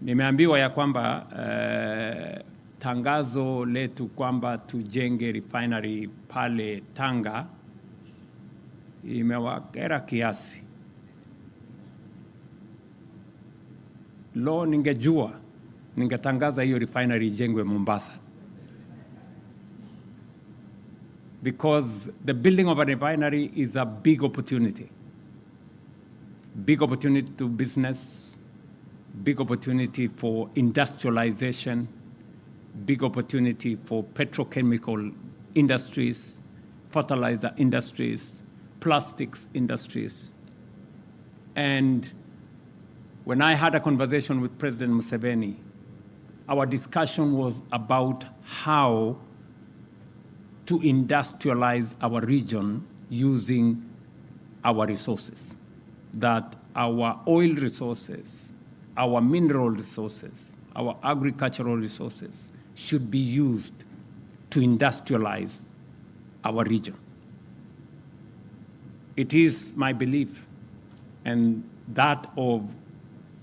Nimeambiwa ya kwamba tangazo letu kwamba tujenge refinery pale Tanga imewakera kiasi. Ningejua ningetangaza hiyo refinery ijengwe Mombasa, because the building of a refinery is a big opportunity to business, big opportunity for industrialization, big opportunity for petrochemical industries, fertilizer industries, plastics industries. And when I had a conversation with President Museveni, our discussion was about how to industrialize our region using our resources, that our oil resources, our mineral resources, our agricultural resources should be used to industrialize our region. It is my belief, and that of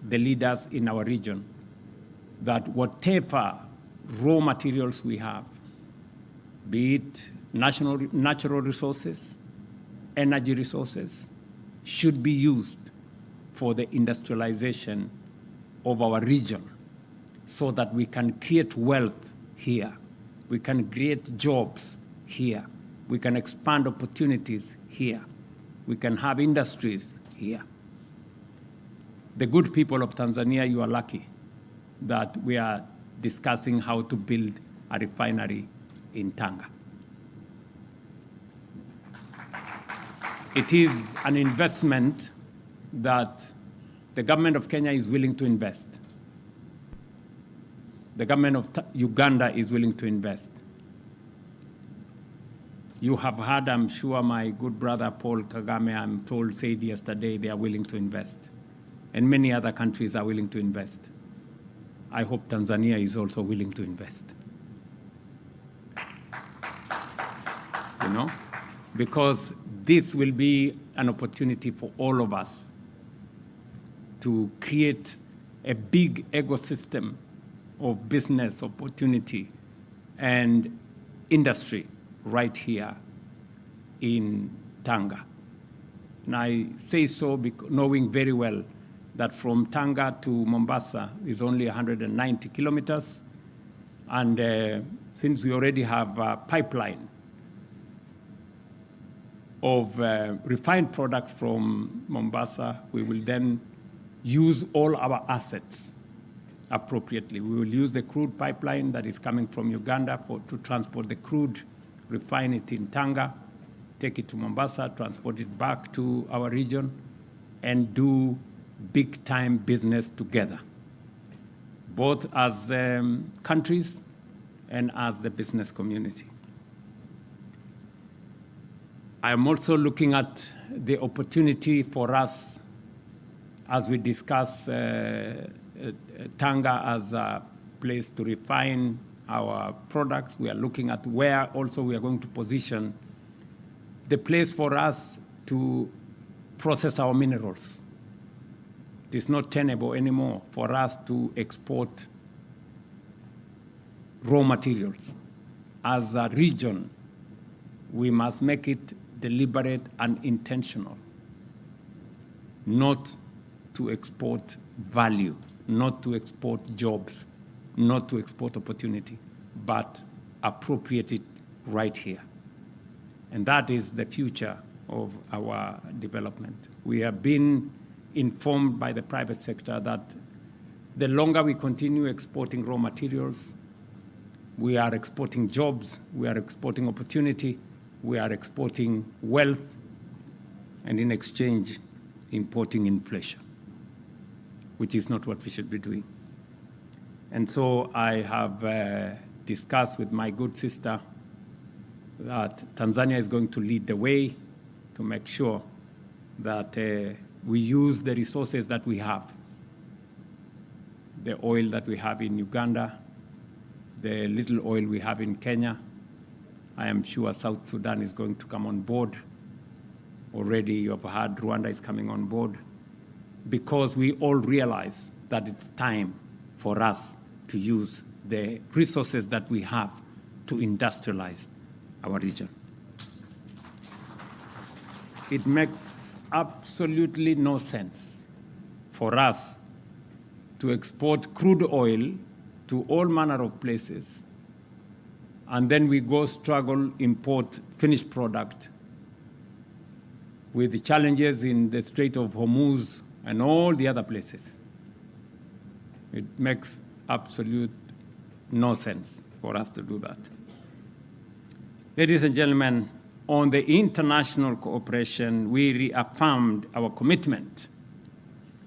the leaders in our region, that whatever raw materials we have, be it natural resources, energy resources, should be used for the industrialization of our region, so that we can create wealth here, we can create jobs here, we can expand opportunities here, we can have industries here. The good people of Tanzania, you are lucky that we are discussing how to build a refinery in Tanga. It is an investment that the government of Kenya is willing to invest. The government of Uganda is willing to invest. You have heard, I'm sure, my good brother Paul Kagame, I'm told, said yesterday they are willing to invest. And many other countries are willing to invest. I hope Tanzania is also willing to invest. You know, because this will be an opportunity for all of us to create a big ecosystem of business opportunity and industry right here in Tanga. And I say so knowing very well that from Tanga to Mombasa is only 190 kilometers. And since we already have a pipeline of refined products from Mombasa, we will then use all our assets appropriately. We will use the crude pipeline that is coming from Uganda to transport the crude, refine it in Tanga, take it to Mombasa, transport it back to our region, and do big-time business together, both as countries and as the business community. I am also looking at the opportunity for us as we discuss Tanga as a place to refine our products. We are looking at where also we are going to position the place for us to process our minerals. It is not tenable anymore for us to export raw materials. As a region, we must make it deliberate and intentional, not to export value, not to export jobs, not to export opportunity, but appropriate it right here. And that is the future of our development. We have been informed by the private sector that the longer we continue exporting raw materials, we are exporting jobs, we are exporting opportunity, we are exporting wealth, and in exchange, importing inflation, which is not what we should be doing. And so I have discussed with my good sister that Tanzania is going to lead the way to make sure that we use the resources that we have, the oil that we have in Uganda, the little oil we have in Kenya. I am sure South Sudan is going to come on board. Already you have heard Rwanda is coming on board, because we all realize that it's time for us to use the resources that we have to industrialize our region. It makes absolutely no sense for us to export crude oil to all manner of places, and then we go struggle import finished product with the challenges in the Strait of Hormuz and all the other places. It makes absolute no sense for us to do that. Ladies and gentlemen, on the international cooperation, we reaffirmed our commitment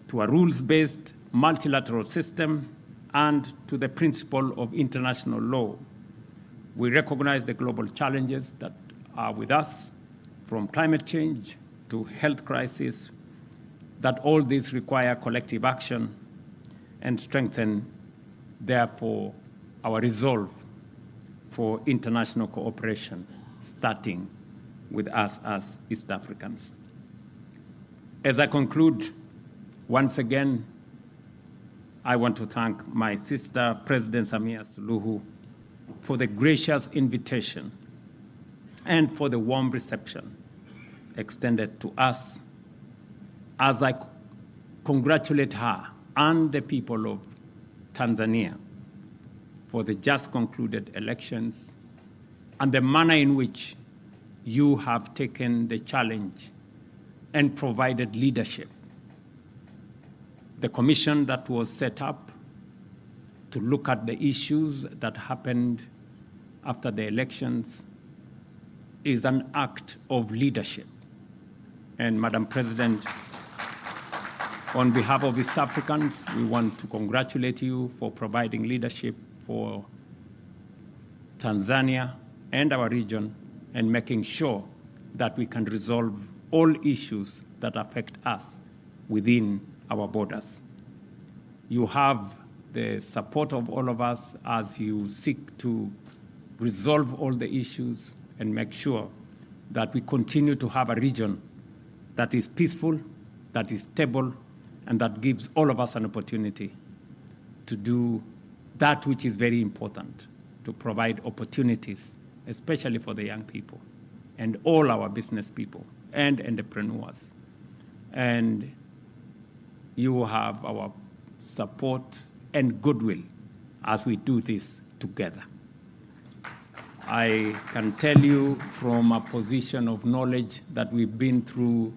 to a rules-based multilateral system and to the principle of international law. We recognize the global challenges that are with us, from climate change to health crisis, that all these require collective action and strengthen, therefore, our resolve for international cooperation, starting with us as East Africans. As I conclude, once again, I want to thank my sister, President Samia Suluhu, for the gracious invitation and for the warm reception extended to us, as I congratulate her and the people of Tanzania for the just concluded elections and the manner in which you have taken the challenge and provided leadership. The commission that was set up to look at the issues that happened after the elections is an act of leadership. And Madam President, on behalf of East Africans, we want to congratulate you for providing leadership for Tanzania and our region, and making sure that we can resolve all issues that affect us within our borders. You have the support of all of us as you seek to resolve all the issues and make sure that we continue to have a region that is peaceful, that is stable, and that gives all of us an opportunity to do that which is very important, to provide opportunities, especially for the young people and all our business people and entrepreneurs. And you have our support and goodwill as we do this together. I can tell you from a position of knowledge that we've been through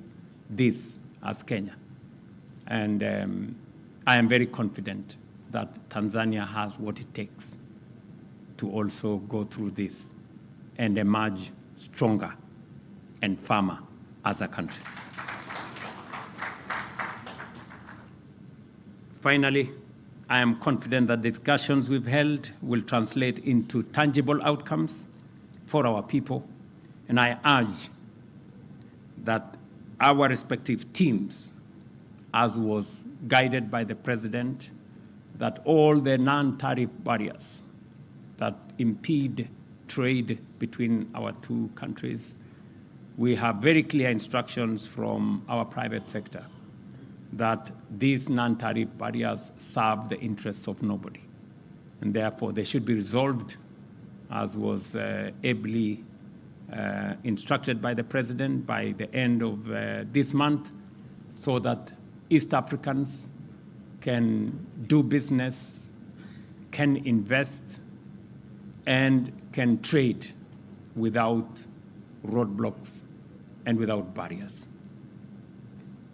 this as Kenya. And I am very confident that Tanzania has what it takes to also go through this and emerge stronger and firmer as a country. Finally, I am confident that discussions we've held will translate into tangible outcomes for our people, and I urge that our respective teams, as was guided by the President, that all the non-tariff barriers that impede trade between our two countries, we have very clear instructions from our private sector that these non-tariff barriers serve the interests of nobody. And therefore, they should be resolved, as was ably instructed by the President, by the end of this month, so that East Africans can do business, can invest, and can trade without roadblocks and without barriers.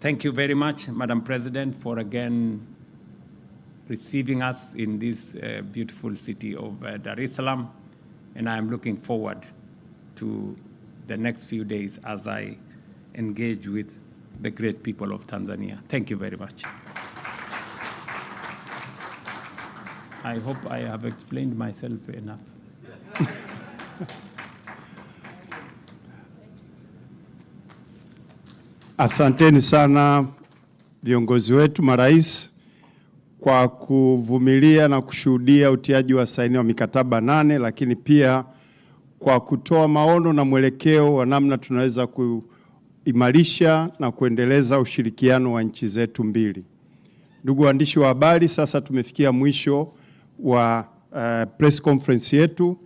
Thank you very much, Madam President, for again receiving us in this beautiful city of Dar es Salaam. And I am looking forward to the next few days as I engage with the great people of Tanzania. Thank you very much. I hope I have explained myself enough. Asanteni sana viongozi wetu marais kwa kuvumilia na kushuhudia utiaji wa saini wa mikataba 8, lakini pia kwa kutoa maono na mwelekeo wa namna tunaweza kuimarisha na kuendeleza ushirikiano wa nchi zetu mbili. Ndugu waandishi wa habari, sasa tumefikia mwisho wa press conference yetu,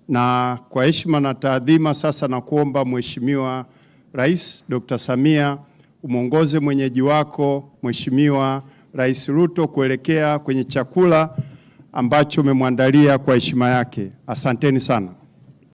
na kwa heshima na taadhima sasa na kuomba Mheshimiwa Rais Dr. Samia umuongoze mwenyeji wako Mheshimiwa Rais Ruto kuelekea kwenye chakula ambacho umemwandalia kwa heshima yake. Asanteni sana.